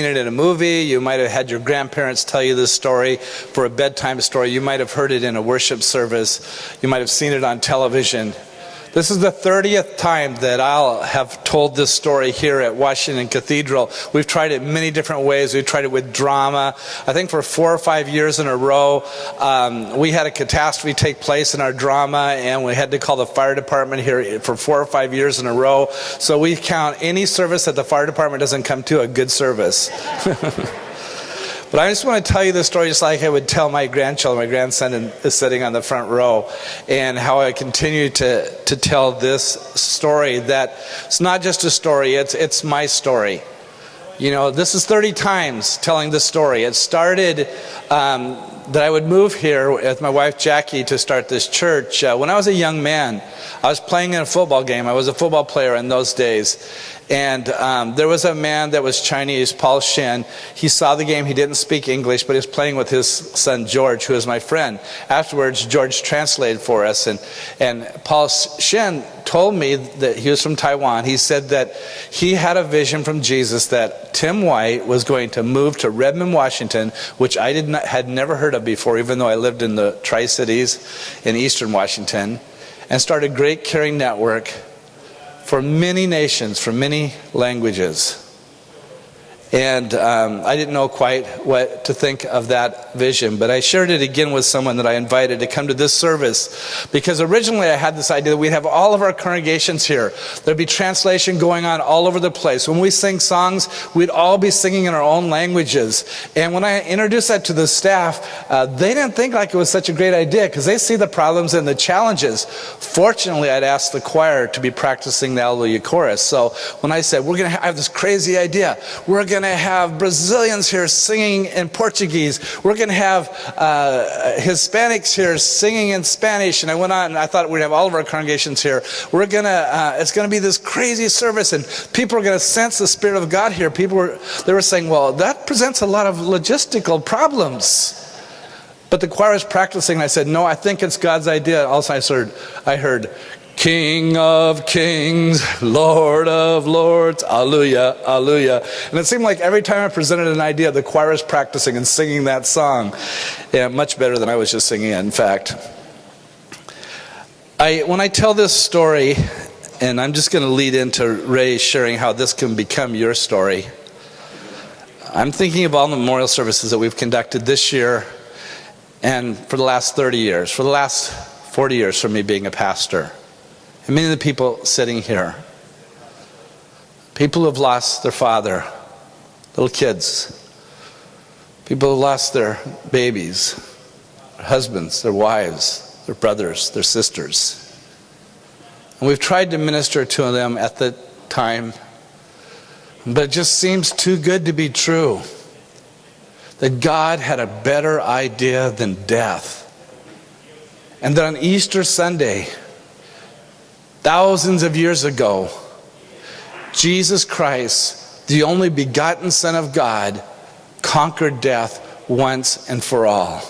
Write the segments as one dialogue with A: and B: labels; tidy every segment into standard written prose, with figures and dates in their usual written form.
A: it in a movie. You might have had your grandparents tell you this story for a bedtime story. You might have heard it in a worship service. You might have seen it on television. This is the 30th time that I'll have told this story here at Washington Cathedral. We've tried it many different ways. We've tried it with drama. I think for 4 or 5 years in a row, we had a catastrophe take place in our drama, and we had to call the fire department here for 4 or 5 years in a row. So we count any service that the fire department doesn't come to a good service. But I just want to tell you this story just like I would tell my grandchildren. My grandson is sitting on the front row, and how I continue to tell this story, that it's not just a story, it's my story. You know, this is 30 times telling this story. It started that I would move here with my wife Jackie to start this church. When I was a young man, I was playing in a football game. I was a football player in those days. And there was a man that was Chinese, Paul Shen. He saw the game. He didn't speak English, but he was playing with his son George, who is my friend. Afterwards, George translated for us. And Paul Shen told me that he was from Taiwan. He said that he had a vision from Jesus that Tim White was going to move to Redmond, Washington, which I had never heard of before, even though I lived in the Tri-Cities in eastern Washington, and start a great caring network for many nations, for many languages. And I didn't know quite what to think of that vision, but I shared it again with someone that I invited to come to this service, because originally I had this idea that we'd have all of our congregations here. There'd be translation going on all over the place. When we sing songs, we'd all be singing in our own languages. And when I introduced that to the staff, they didn't think like it was such a great idea, because they see the problems and the challenges. Fortunately, I'd asked the choir to be practicing the Alleluia chorus. So when I said, we're going to have this crazy idea, we're going to have Brazilians here singing in Portuguese. We're going to have Hispanics here singing in Spanish. And I went on and I thought we'd have all of our congregations here. It's going to be this crazy service, and people are going to sense the Spirit of God here. They were saying, well, that presents a lot of logistical problems. But the choir was practicing, and I said, no, I think it's God's idea. Also, I heard, King of kings, Lord of lords, Alleluia, Alleluia. And it seemed like every time I presented an idea, the choir was practicing and singing that song. Yeah, much better than I was just singing it, in fact. When I tell this story, and I'm just going to lead into Ray sharing how this can become your story, I'm thinking of all the memorial services that we've conducted this year and for the last 30 years, for the last 40 years for me being a pastor. And many of the people sitting here, people who have lost their father, little kids, people who have lost their babies, their husbands, their wives, their brothers, their sisters. And we've tried to minister to them at the time, but it just seems too good to be true. That God had a better idea than death. And that on Easter Sunday, thousands of years ago, Jesus Christ, the only begotten Son of God, conquered death once and for all.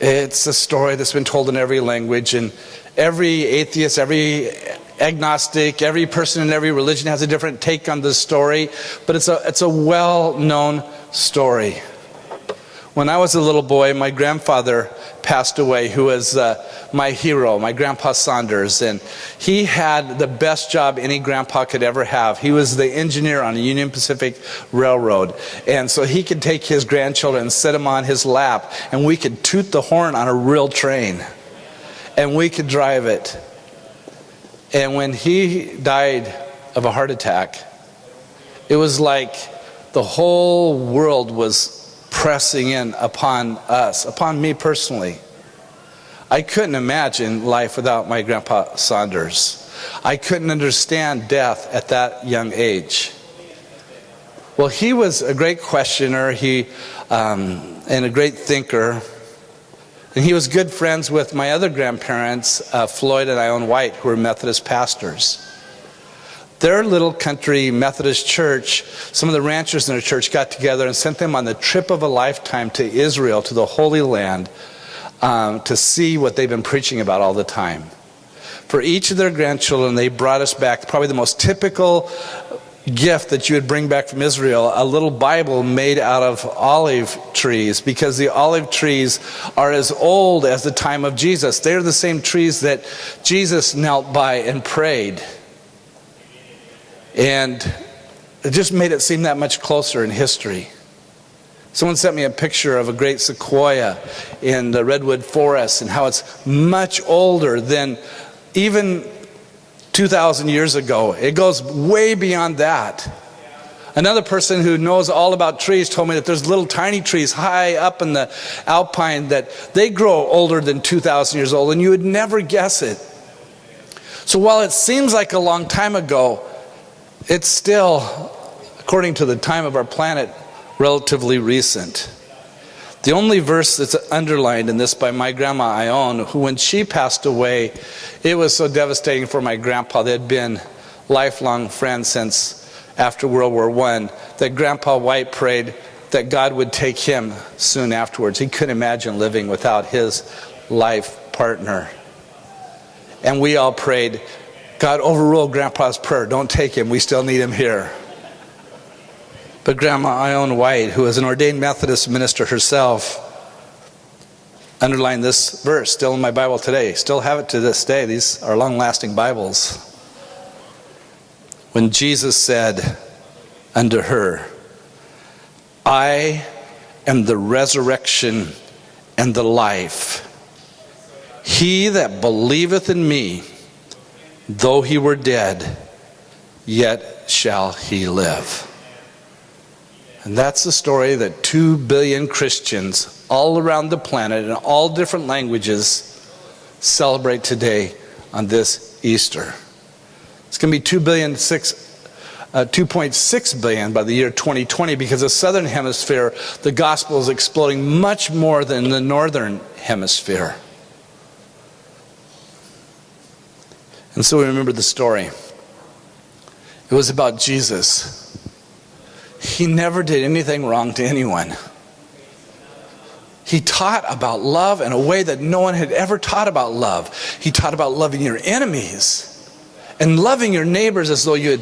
A: It's a story that's been told in every language, and every atheist, every agnostic, every person in every religion has a different take on this story, but it's a well-known story. When I was a little boy, my grandfather passed away, who was my hero, my Grandpa Saunders, and he had the best job any grandpa could ever have. He was the engineer on the Union Pacific Railroad, and so he could take his grandchildren and sit them on his lap, and we could toot the horn on a real train, and we could drive it. And when he died of a heart attack, it was like the whole world was pressing in upon us, upon me personally. I couldn't imagine life without my Grandpa Saunders. I couldn't understand death at that young age. Well, he was a great questioner, and a great thinker. And he was good friends with my other grandparents, Floyd and Ione White, who were Methodist pastors. Their little country Methodist church, some of the ranchers in their church got together and sent them on the trip of a lifetime to Israel, to the Holy Land, to see what they've been preaching about all the time. For each of their grandchildren, they brought us back probably the most typical gift that you would bring back from Israel, a little Bible made out of olive trees, because the olive trees are as old as the time of Jesus. They're the same trees that Jesus knelt by and prayed. And it just made it seem that much closer in history. Someone sent me a picture of a great sequoia in the redwood forest and how it's much older than even 2,000 years ago. It goes way beyond that. Another person who knows all about trees told me that there's little tiny trees high up in the alpine that they grow older than 2,000 years old, and you would never guess it. So while it seems like a long time ago, it's still, according to the time of our planet, relatively recent. The only verse that's underlined in this by my grandma Ione, who when she passed away, it was so devastating for my grandpa. They had been lifelong friends since after World War I, that Grandpa White prayed that God would take him soon afterwards. He couldn't imagine living without his life partner. And we all prayed, God, overrule Grandpa's prayer. Don't take him. We still need him here. But Grandma Ione White, who is an ordained Methodist minister herself, underlined this verse, still in my Bible today. Still have it to this day. These are long-lasting Bibles. When Jesus said unto her, I am the resurrection and the life. He that believeth in me, though he were dead, yet shall he live. And that's the story that 2 billion Christians all around the planet in all different languages celebrate today on this Easter. It's going to be 2.6 billion by the year 2020, because the southern hemisphere, the gospel is exploding much more than the northern hemisphere. And so we remember the story. It was about Jesus. He never did anything wrong to anyone. He taught about love in a way that no one had ever taught about love. He taught about loving your enemies and loving your neighbors as though you'd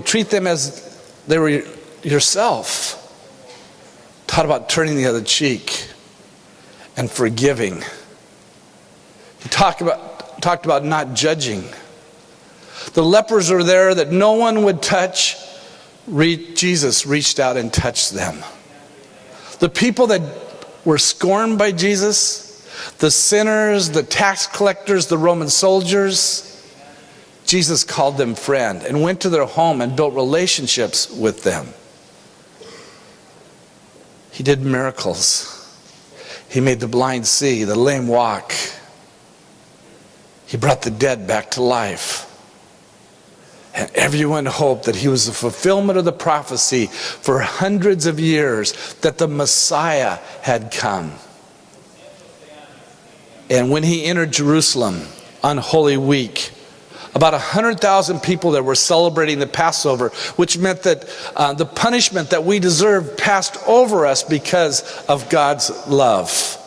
A: treat them as they were yourself. Taught about turning the other cheek and forgiving. He talked about not judging. The lepers were there that no one would touch. Jesus reached out and touched them. The people that were scorned by Jesus, the sinners, the tax collectors, the Roman soldiers, Jesus called them friend and went to their home and built relationships with them. He did miracles. He made the blind see, the lame walk. He brought the dead back to life. And everyone hoped that he was the fulfillment of the prophecy for hundreds of years that the Messiah had come. And when he entered Jerusalem on Holy Week, about 100,000 people that were celebrating the Passover, which meant that the punishment that we deserved passed over us because of God's love.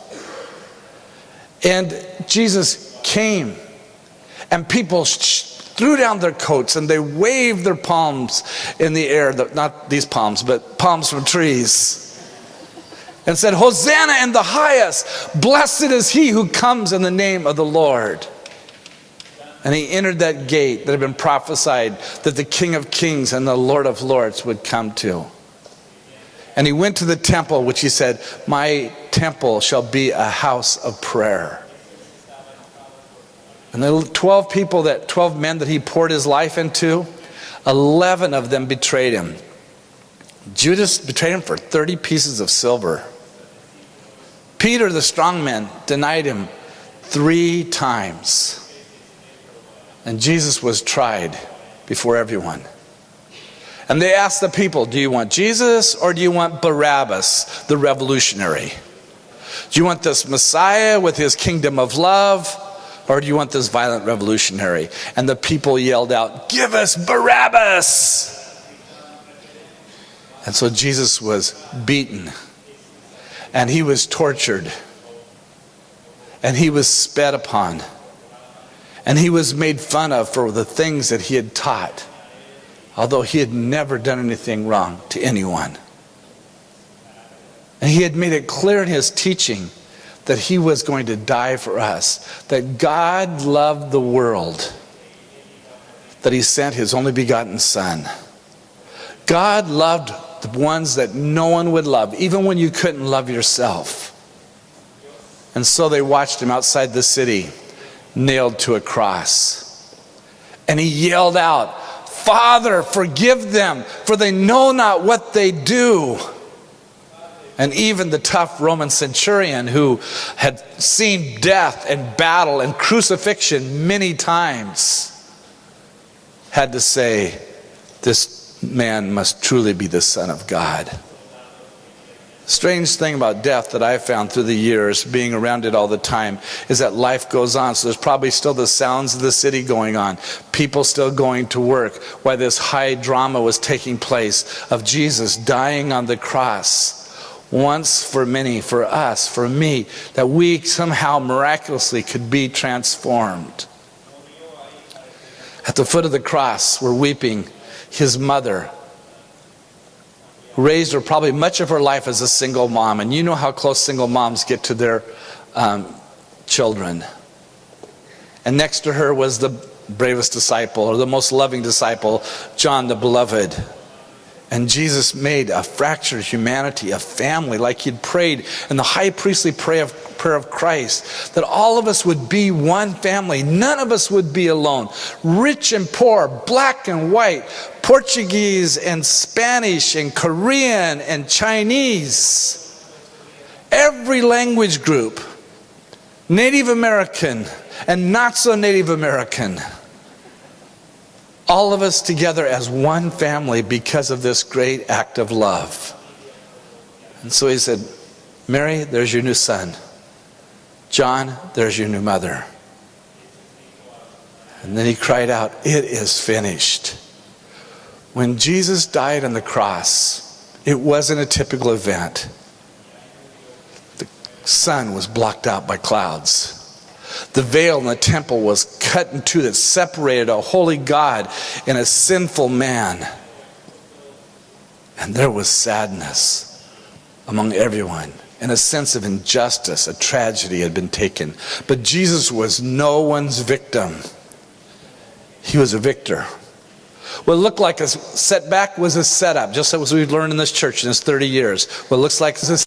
A: And Jesus came, and people threw down their coats and they waved their palms in the air, not these palms, but palms from trees, and said, Hosanna in the highest, blessed is he who comes in the name of the Lord. And he entered that gate that had been prophesied that the King of Kings and the Lord of Lords would come to. And he went to the temple, which he said, my temple shall be a house of prayer. And the 12 men that he poured his life into, 11 of them betrayed him. Judas betrayed him for 30 pieces of silver. Peter, the strong man, denied him 3 times. And Jesus was tried before everyone. And they asked the people, do you want Jesus or do you want Barabbas, the revolutionary? Do you want this Messiah with his kingdom of love, or do you want this violent revolutionary? And the people yelled out, give us Barabbas! And so Jesus was beaten, and he was tortured, and he was spat upon, and he was made fun of for the things that he had taught although he had never done anything wrong to anyone. And he had made it clear in his teaching that he was going to die for us, that God loved the world, that he sent his only begotten Son. God loved the ones that no one would love, even when you couldn't love yourself. And so they watched him outside the city, nailed to a cross. And he yelled out, "Father, forgive them, for they know not what they do." And even the tough Roman centurion, who had seen death and battle and crucifixion many times, had to say, "This man must truly be the Son of God." Strange thing about death that I found through the years, being around it all the time, is that life goes on. So there's probably still the sounds of the city going on, people still going to work, while this high drama was taking place of Jesus dying on the cross. Once for many, for us, for me, that we somehow miraculously could be transformed. At the foot of the cross, we're weeping his mother, who raised her probably much of her life as a single mom. And you know how close single moms get to their children. And next to her was the bravest disciple, or the most loving disciple, John the Beloved. And Jesus made a fractured humanity, a family, like he'd prayed in the high priestly prayer of Christ, that all of us would be one family. None of us would be alone. Rich and poor, black and white, Portuguese and Spanish and Korean and Chinese. Every language group, Native American and not so Native American. All of us together as one family because of this great act of love. And so he said, "Mary, there's your new son. John, there's your new mother." And then he cried out, "It is finished." When Jesus died on the cross, it wasn't a typical event. The sun was blocked out by clouds. The veil in the temple was cut in two that separated a holy God and a sinful man. And there was sadness among everyone, and a sense of injustice. A tragedy had been taken. But Jesus was no one's victim. He was a victor. What looked like a setback was a setup, just as we've learned in this church in this 30 years. What looks like a